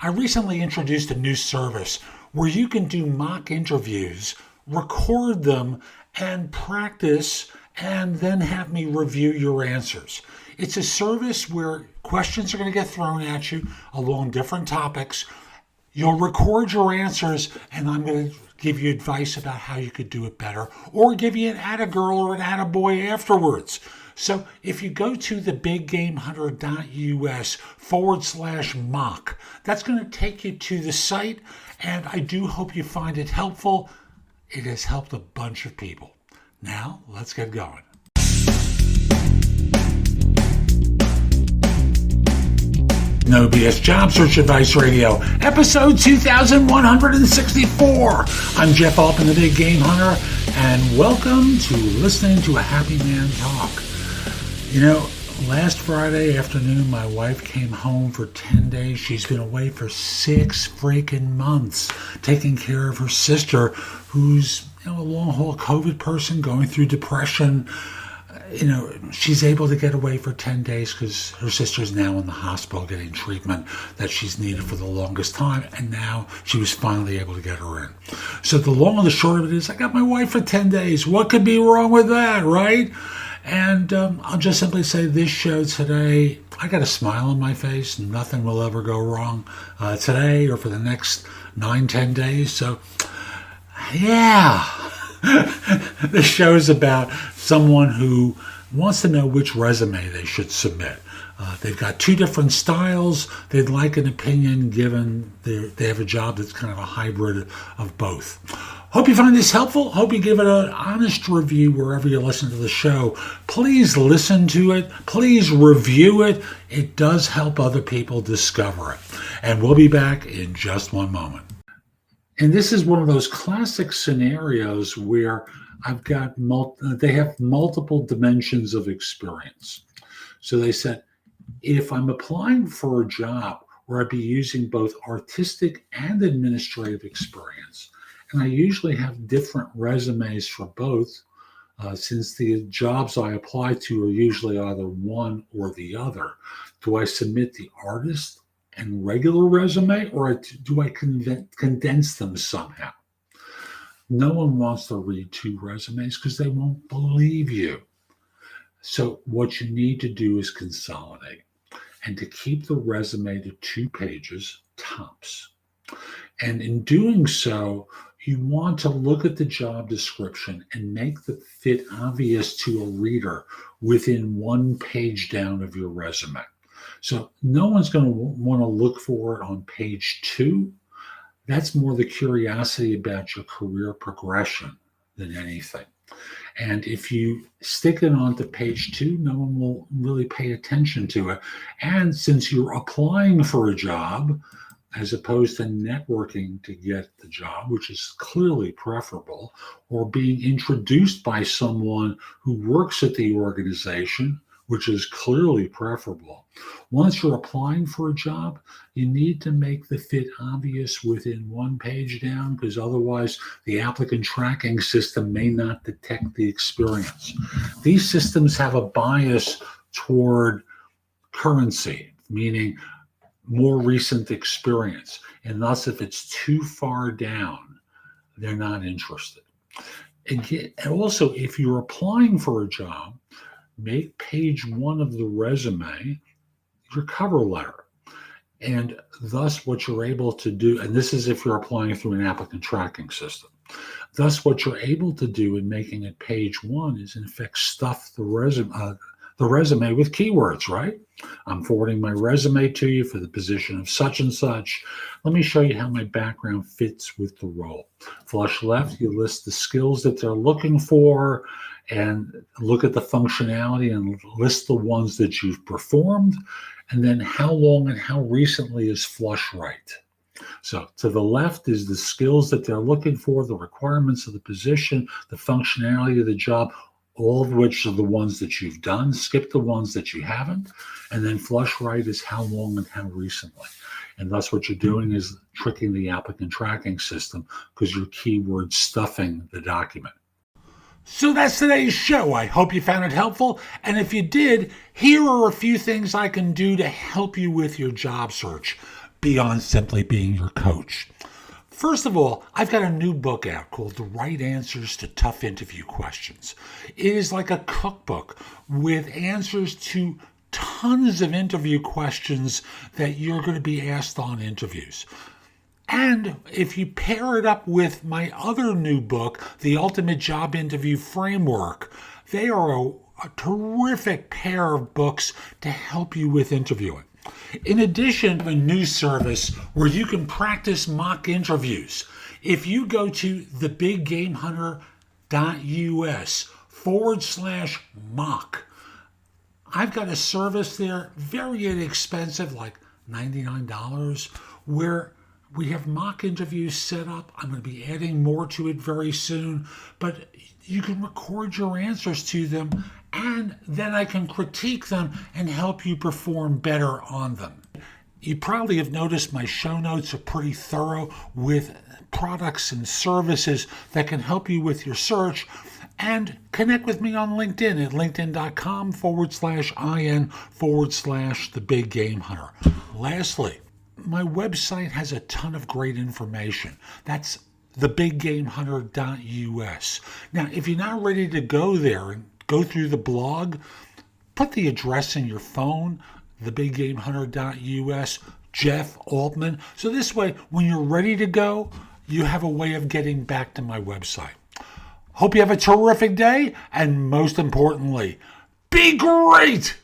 I recently introduced a new service where you can do mock interviews, record them, and practice, and then have me review your answers. It's a service where questions are going to get thrown at you along different topics. You'll record your answers, and I'm going to give you advice about how you could do it better, or give you an atta-girl or an atta-boy afterwards. So if you go to thebiggamehunter.us/mock, that's going to take you to the site, and I do hope you find it helpful. It has helped a bunch of people. Now, let's get going. No BS Job Search Advice Radio, episode 2164. I'm Jeff Altman, the Big Game Hunter, and welcome to listening to a Happy Man Talk. You know, last Friday afternoon, my wife came home for 10 days. She's been away for 6 freaking months, taking care of her sister, who's a long-haul COVID person going through depression. She's able to get away for 10 days because her sister's now in the hospital getting treatment that she's needed for the longest time, and now she was finally able to get her in. So the long and the short of it is, I got my wife for 10 days. What could be wrong with that, right? And I'll just simply say this show today, I got a smile on my face. Nothing will ever go wrong today or for the next 9-10 days. So, yeah. This show's about someone who wants to know which resume they should submit. They've got 2 different styles. They'd like an opinion given they have a job that's kind of a hybrid of both. Hope you find this helpful. Hope you give it an honest review wherever you listen to the show. Please listen to it. Please review it. It does help other people discover it. And we'll be back in just one moment. And this is one of those classic scenarios where I've got they have multiple dimensions of experience. So they said, if I'm applying for a job where I'd be using both artistic and administrative experience, and I usually have different resumes for both, since the jobs I apply to are usually either one or the other, do I submit the artist and regular resume, or do I condense them somehow? No one wants to read 2 resumes because they won't believe you. So what you need to do is consolidate, and to keep the resume to 2 pages tops. And in doing so, you want to look at the job description and make the fit obvious to a reader within 1 page down of your resume. So no one's going to want to look for it on page 2. That's more the curiosity about your career progression than anything. And if you stick it onto page 2, no one will really pay attention to it. And since you're applying for a job, as opposed to networking to get the job, which is clearly preferable, or being introduced by someone who works at the organization, which is clearly preferable. Once you're applying for a job, you need to make the fit obvious within 1 page down, because otherwise the applicant tracking system may not detect the experience. These systems have a bias toward currency, meaning more recent experience. And thus, if it's too far down, they're not interested. And also, if you're applying for a job, make page 1 of the resume your cover letter. And thus what you're able to do, and this is if you're applying through an applicant tracking system, thus what you're able to do in making it page 1 is in effect stuff the resume with keywords, right? I'm forwarding my resume to you for the position of such and such. Let me show you how my background fits with the role. Flush left, you list the skills that they're looking for and look at the functionality and list the ones that you've performed, and then how long and how recently is flush right. So to the left is the skills that they're looking for, the requirements of the position, the functionality of the job, all of which are the ones that you've done. Skip the ones that you haven't. And then flush right is how long and how recently. And thus what you're doing is tricking the applicant tracking system because you're keyword stuffing the document. So that's today's show. I hope you found it helpful. And if you did, here are a few things I can do to help you with your job search. beyond simply being your coach. First of all, I've got a new book out called The Right Answers to Tough Interview Questions. It is like a cookbook with answers to tons of interview questions that you're going to be asked on interviews. And if you pair it up with my other new book, The Ultimate Job Interview Framework, they are a terrific pair of books to help you with interviewing. In addition, I have a new service where you can practice mock interviews. If you go to thebiggamehunter.us/mock, I've got a service there, very inexpensive, like $99, where we have mock interviews set up. I'm going to be adding more to it very soon, but you can record your answers to them, and then I can critique them and help you perform better on them. You probably have noticed my show notes are pretty thorough with products and services that can help you with your search. And connect with me on LinkedIn at linkedin.com/in/thebiggamehunter. Lastly, my website has a ton of great information. That's thebiggamehunter.us. Now, if you're not ready to go there and go through the blog, put the address in your phone, thebiggamehunter.us, Jeff Altman. So this way, when you're ready to go, you have a way of getting back to my website. Hope you have a terrific day, and most importantly, be great!